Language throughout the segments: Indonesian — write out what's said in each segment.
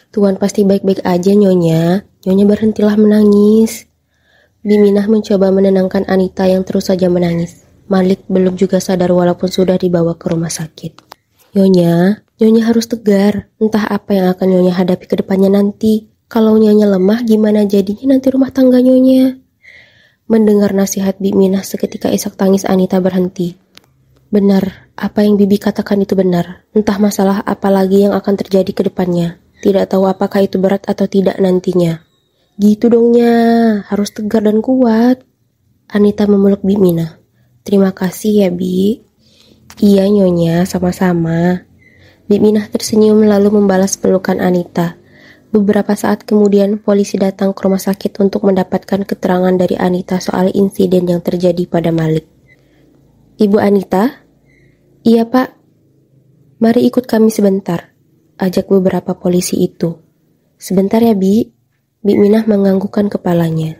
Tuan pasti baik-baik aja, Nyonya. Nyonya berhentilah menangis. Biminah mencoba menenangkan Anita yang terus saja menangis. Malik belum juga sadar walaupun sudah dibawa ke rumah sakit. Nyonya harus tegar. Entah apa yang akan Nyonya hadapi ke depannya nanti. Kalau Nyonya lemah, gimana jadinya nanti rumah tangga Nyonya? Mendengar nasihat Biminah, seketika isak tangis Anita berhenti. Benar, apa yang Bibi katakan itu benar. Entah masalah apa lagi yang akan terjadi ke depannya. Tidak tahu apakah itu berat atau tidak nantinya. Gitu dongnya, harus tegar dan kuat. Anita memeluk Biminah. Terima kasih ya, Bi. Iya, Nyonya, sama-sama. Biminah tersenyum lalu membalas pelukan Anita. Beberapa saat kemudian, polisi datang ke rumah sakit untuk mendapatkan keterangan dari Anita soal insiden yang terjadi pada Malik. Ibu Anita? Iya, Pak. Mari ikut kami sebentar, ajak beberapa polisi itu. Sebentar ya, Bi. Biminah menganggukkan kepalanya.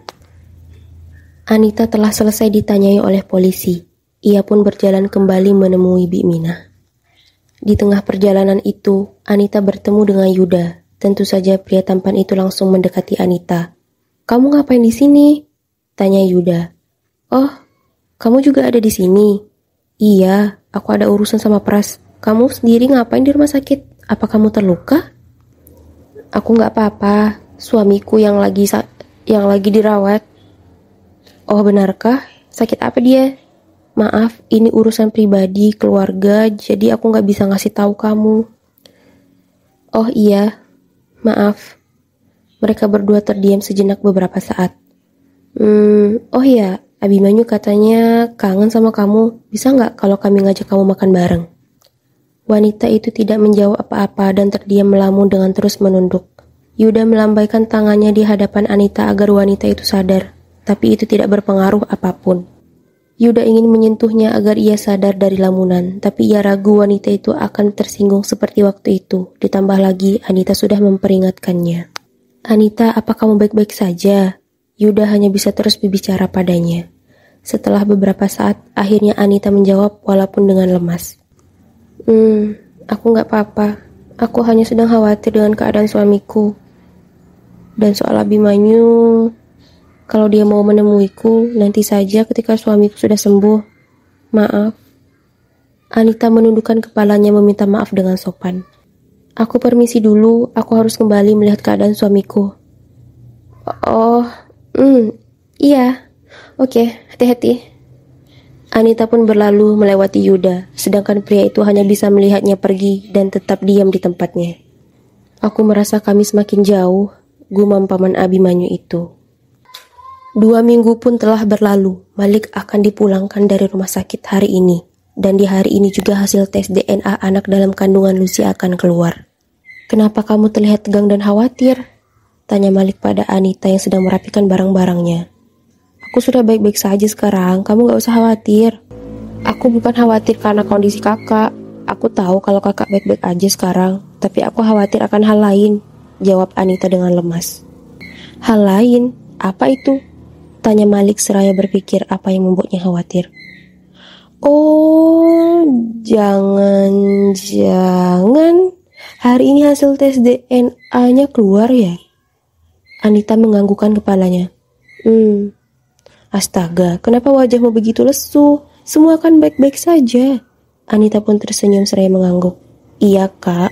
Anita telah selesai ditanyai oleh polisi. Ia pun berjalan kembali menemui Biminah. Di tengah perjalanan itu, Anita bertemu dengan Yuda. Tentu saja pria tampan itu langsung mendekati Anita. Kamu ngapain di sini? Tanya Yuda. Oh, kamu juga ada di sini? Iya, aku ada urusan sama Pras. Kamu sendiri ngapain di rumah sakit? Apa kamu terluka? Aku nggak apa-apa. Suamiku yang lagi dirawat. Oh, benarkah? Sakit apa dia? Maaf, ini urusan pribadi, keluarga, jadi aku nggak bisa ngasih tahu kamu. Oh iya, maaf. Mereka berdua terdiam sejenak beberapa saat. Oh iya, Abimanyu katanya kangen sama kamu. Bisa nggak kalau kami ngajak kamu makan bareng? Wanita itu tidak menjawab apa-apa dan terdiam melamun dengan terus menunduk. Yuda melambaikan tangannya di hadapan Anita agar wanita itu sadar, tapi itu tidak berpengaruh apapun. Yuda ingin menyentuhnya agar ia sadar dari lamunan, tapi ia ragu wanita itu akan tersinggung seperti waktu itu. Ditambah lagi, Anita sudah memperingatkannya. Anita, apa kamu baik-baik saja? Yuda hanya bisa terus berbicara padanya. Setelah beberapa saat, akhirnya Anita menjawab walaupun dengan lemas. Aku nggak apa-apa. Aku hanya sedang khawatir dengan keadaan suamiku. Dan soal Abimanyu... Kalau dia mau menemuiku, nanti saja ketika suamiku sudah sembuh. Maaf. Anita menundukkan kepalanya meminta maaf dengan sopan. Aku permisi dulu, aku harus kembali melihat keadaan suamiku. Oh, iya. Oke, hati-hati. Anita pun berlalu melewati Yuda, sedangkan pria itu hanya bisa melihatnya pergi dan tetap diam di tempatnya. Aku merasa kami semakin jauh, gumam paman Abimanyu itu. 2 minggu pun telah berlalu. Malik akan dipulangkan dari rumah sakit hari ini. Dan di hari ini juga hasil tes DNA anak dalam kandungan Lucy akan keluar. Kenapa kamu terlihat tegang dan khawatir? Tanya Malik pada Anita yang sedang merapikan barang-barangnya. Aku sudah baik-baik saja sekarang, kamu gak usah khawatir. Aku bukan khawatir karena kondisi kakak. Aku tahu kalau kakak baik-baik aja sekarang. Tapi aku khawatir akan hal lain, jawab Anita dengan lemas. Hal lain? Apa itu? Tanya Malik seraya berpikir apa yang membuatnya khawatir. Oh, jangan-jangan hari ini hasil tes DNA-nya keluar ya? Anita menganggukkan kepalanya. Astaga, kenapa wajahmu begitu lesu? Semua kan baik-baik saja. Anita pun tersenyum seraya mengangguk. Iya, Kak.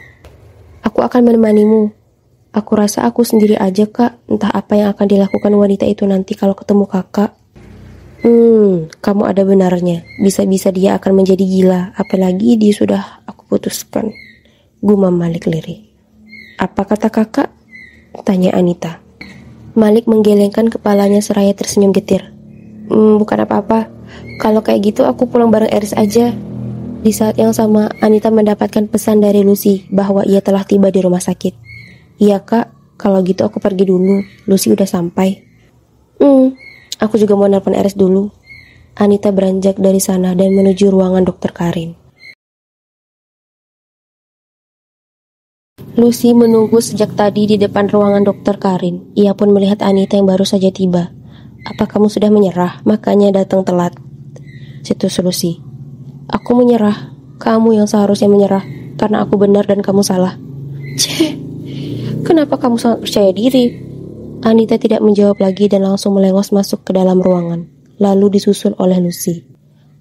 Aku akan menemanimu. Aku rasa aku sendiri aja, Kak. Entah apa yang akan dilakukan wanita itu nanti kalau ketemu kakak. Kamu ada benarnya. Bisa-bisa dia akan menjadi gila. Apalagi dia sudah aku putuskan. Gumam Malik lirih. Apa kata kakak? Tanya Anita. Malik menggelengkan kepalanya seraya tersenyum getir. Bukan apa-apa. Kalau kayak gitu aku pulang bareng Eris aja. Di saat yang sama, Anita mendapatkan pesan dari Lucy bahwa ia telah tiba di rumah sakit. Iya kak, kalau gitu aku pergi dulu. Lucy udah sampai. Aku juga mau nelpon Eris dulu. Anita beranjak dari sana dan menuju ruangan dokter Karin. Lucy menunggu sejak tadi di depan ruangan dokter Karin. Ia pun melihat Anita yang baru saja tiba. Apa kamu sudah menyerah? Makanya datang telat. Cetus Lucy. Aku menyerah. Kamu yang seharusnya menyerah. Karena aku benar dan kamu salah. Kenapa kamu sangat percaya diri? Anita tidak menjawab lagi dan langsung melengos masuk ke dalam ruangan, lalu disusul oleh Lucy.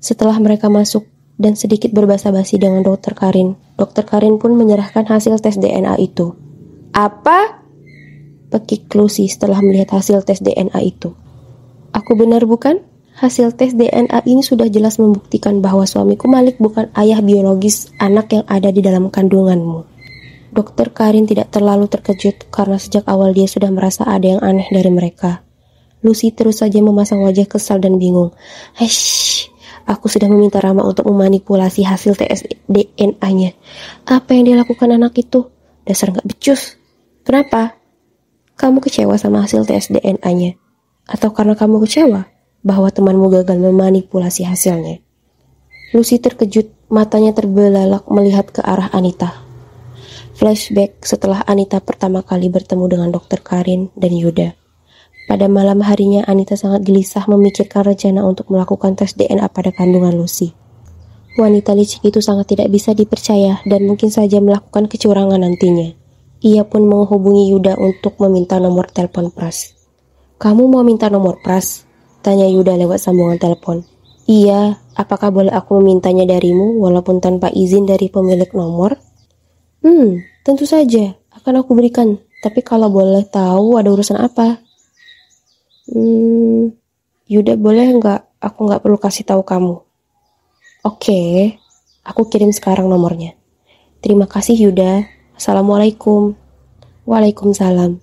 Setelah mereka masuk dan sedikit berbasa-basi dengan Dr. Karin pun menyerahkan hasil tes DNA itu. Apa? Pekik Lucy setelah melihat hasil tes DNA itu. Aku benar bukan? Hasil tes DNA ini sudah jelas membuktikan bahwa suamiku Malik bukan ayah biologis anak yang ada di dalam kandunganmu. Dr. Karin tidak terlalu terkejut karena sejak awal dia sudah merasa ada yang aneh dari mereka. Lucy terus saja memasang wajah kesal dan bingung. Heish, aku sudah meminta Rama untuk memanipulasi hasil tes DNA-nya. Apa yang dia lakukan anak itu? Dasar gak becus. Kenapa? Kamu kecewa sama hasil tes DNA-nya? Atau karena kamu kecewa bahwa temanmu gagal memanipulasi hasilnya? Lucy terkejut, matanya terbelalak melihat ke arah Anita. Flashback setelah Anita pertama kali bertemu dengan Dr. Karin dan Yuda. Pada malam harinya Anita sangat gelisah memikirkan rencana untuk melakukan tes DNA pada kandungan Lucy. Wanita licik itu sangat tidak bisa dipercaya dan mungkin saja melakukan kecurangan nantinya. Ia pun menghubungi Yuda untuk meminta nomor telepon Pras. Kamu mau minta nomor Pras? Tanya Yuda lewat sambungan telepon. Iya, apakah boleh aku memintanya darimu walaupun tanpa izin dari pemilik nomor? Tentu saja, akan aku berikan. Tapi kalau boleh tahu ada urusan apa? Yuda boleh nggak? Aku nggak perlu kasih tahu kamu. Oke, aku kirim sekarang nomornya. Terima kasih Yuda. Assalamualaikum. Waalaikumsalam.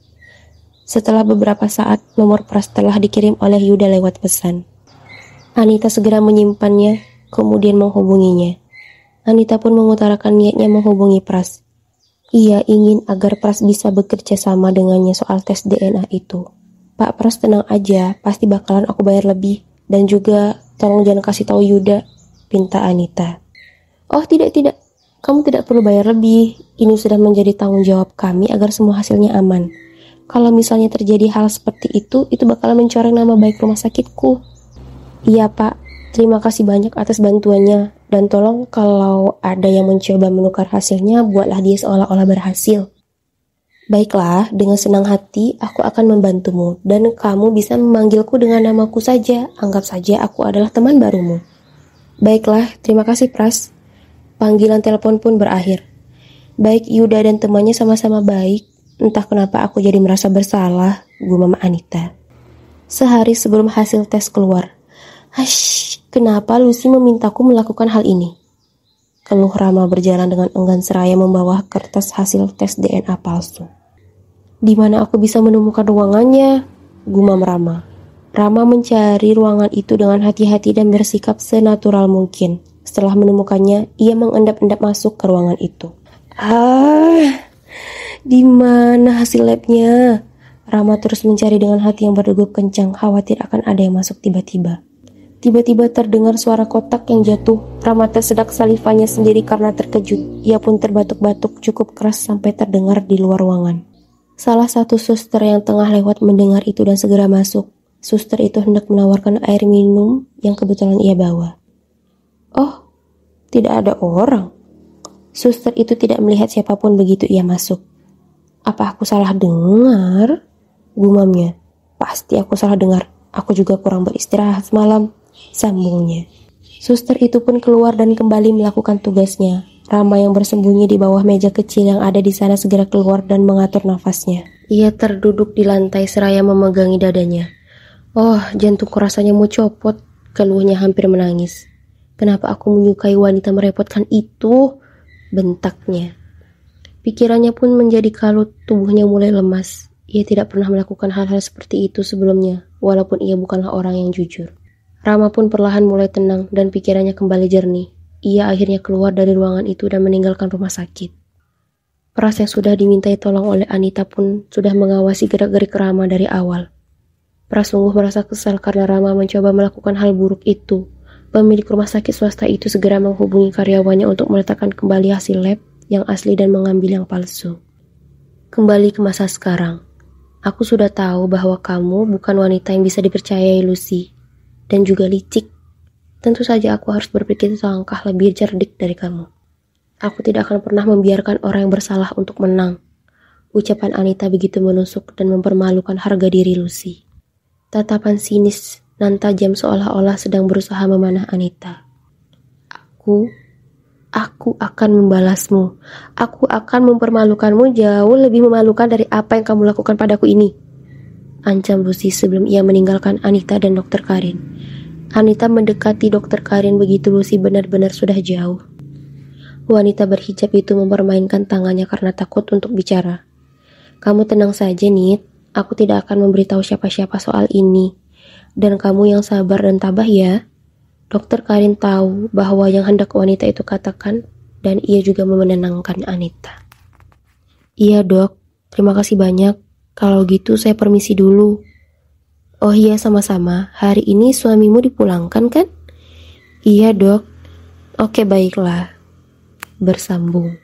Setelah beberapa saat, nomor Pras telah dikirim oleh Yuda lewat pesan. Anita segera menyimpannya, kemudian menghubunginya. Anita pun mengutarakan niatnya menghubungi Pras. Ia ingin agar Pras bisa bekerja sama dengannya soal tes DNA itu. Pak Pras tenang aja, pasti bakalan aku bayar lebih. Dan juga tolong jangan kasih tahu Yuda, pinta Anita. Oh tidak, kamu tidak perlu bayar lebih. Ini sudah menjadi tanggung jawab kami agar semua hasilnya aman. Kalau misalnya terjadi hal seperti itu bakalan mencoreng nama baik rumah sakitku. Iya Pak, terima kasih banyak atas bantuannya. Dan tolong kalau ada yang mencoba menukar hasilnya, buatlah dia seolah-olah berhasil. Baiklah, dengan senang hati aku akan membantumu. Dan kamu bisa memanggilku dengan namaku saja. Anggap saja aku adalah teman barumu. Baiklah, terima kasih Pras. Panggilan telepon pun berakhir. Baik Yuda dan temannya sama-sama baik. Entah kenapa aku jadi merasa bersalah, gumam Anita. Sehari sebelum hasil tes keluar. Kenapa Lucy memintaku melakukan hal ini? Keluh Rama berjalan dengan enggan seraya membawa kertas hasil tes DNA palsu. Di mana aku bisa menemukan ruangannya? Gumam Rama. Rama mencari ruangan itu dengan hati-hati dan bersikap senatural mungkin. Setelah menemukannya, ia mengendap-endap masuk ke ruangan itu. Di mana hasil labnya? Rama terus mencari dengan hati yang berdegup kencang, khawatir akan ada yang masuk tiba-tiba. Tiba-tiba terdengar suara kotak yang jatuh. Rama tersedak salivanya sendiri karena terkejut. Ia pun terbatuk-batuk cukup keras sampai terdengar di luar ruangan. Salah satu suster yang tengah lewat mendengar itu dan segera masuk. Suster itu hendak menawarkan air minum yang kebetulan ia bawa. Oh, tidak ada orang. Suster itu tidak melihat siapapun begitu ia masuk. Apa aku salah dengar? Gumamnya. Pasti aku salah dengar. Aku juga kurang beristirahat semalam. Sambungnya. Suster itu pun keluar dan kembali melakukan tugasnya. Rama yang bersembunyi di bawah meja kecil yang ada di sana segera keluar dan mengatur nafasnya. Ia terduduk di lantai seraya memegangi dadanya. Oh, jantungku rasanya mau copot. Keluhnya hampir menangis. Kenapa aku menyukai wanita merepotkan itu? Bentaknya. Pikirannya pun menjadi kalut, tubuhnya mulai lemas. Ia tidak pernah melakukan hal-hal seperti itu sebelumnya, walaupun ia bukanlah orang yang jujur. Rama pun perlahan mulai tenang dan pikirannya kembali jernih. Ia akhirnya keluar dari ruangan itu dan meninggalkan rumah sakit. Pras yang sudah dimintai tolong oleh Anita pun sudah mengawasi gerak-gerik Rama dari awal. Pras sungguh merasa kesal karena Rama mencoba melakukan hal buruk itu. Pemilik rumah sakit swasta itu segera menghubungi karyawannya untuk meletakkan kembali hasil lab yang asli dan mengambil yang palsu. Kembali ke masa sekarang. Aku sudah tahu bahwa kamu bukan wanita yang bisa dipercayai, Lucy. Dan juga licik. Tentu saja aku harus berpikir selangkah lebih cerdik dari kamu. Aku tidak akan pernah membiarkan orang yang bersalah untuk menang. Ucapan Anita begitu menusuk dan mempermalukan harga diri Lucy. Tatapan sinis nan tajam seolah-olah sedang berusaha memanah Anita. Aku akan membalasmu. Aku akan mempermalukanmu jauh lebih memalukan dari apa yang kamu lakukan padaku ini. Ancam Lucy sebelum ia meninggalkan Anita dan Dr. Karin. Anita mendekati Dr. Karin begitu Lucy benar-benar sudah jauh. Wanita berhijab itu mempermainkan tangannya karena takut untuk bicara. Kamu tenang saja, Nit. Aku tidak akan memberitahu siapa-siapa soal ini. Dan kamu yang sabar dan tabah ya. Dr. Karin tahu bahwa yang hendak wanita itu katakan dan ia juga menenangkan Anita. Iya dok, terima kasih banyak. Kalau gitu saya permisi dulu. Oh iya sama-sama, hari ini suamimu dipulangkan kan? Iya dok. Oke baiklah. Bersambung.